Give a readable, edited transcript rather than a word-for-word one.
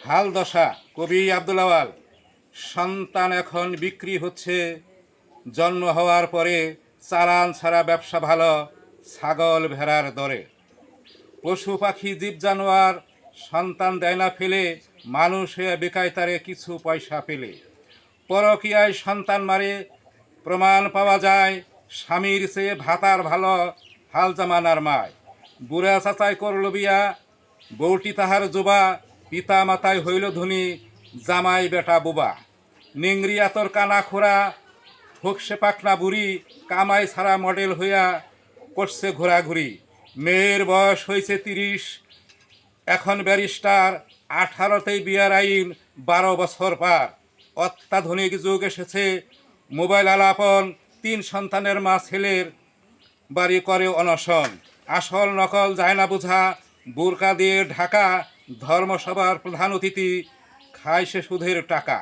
হাল দশা কবি আব্দুল আওয়াল। সন্তান এখন বিক্রি হচ্ছে, জন্ম হওয়ার পরে চালান ছাড়া ব্যবসা ভালো ছাগল ভেড়ার দরে। পশু পাখি জীব জানোয়ার সন্তান দেয় না ফেলে, মানুষ হয়ে বেকায় তারে কিছু পয়সা পেলে। পরকীয়ায় সন্তান মারে প্রমাণ পাওয়া যায়, স্বামীর চেয়ে ভাতার ভালো হাল জামানার মায়। বুড়া চাচাই করল বিয়া, বউটি তাহার জোবা, পিতা মাতায় হইল ধনী, জামাই বেটা বোবা। নিংরি আতর কানা খোরা, ঠোকসে পাকনা বুড়ি, কামাই ছাড়া মডেল হইয়া করছে ঘোরাঘুরি। মেয়ের বয়স হয়েছে 30, এখন ব্যারিস্টার, 18তেই বিয়ার আইন, 12 বছর পার। অত্যাধুনিক যুগ এসেছে, মোবাইল আলাপন, 3 সন্তানের মা ছেলের বাড়ি করে অনশন। আসল নকল যায় না বোঝা, বোরকা দিয়ে ঢাকা, ধর্মসভার প্রধান অতিথি খায় সে সুদের টাকা।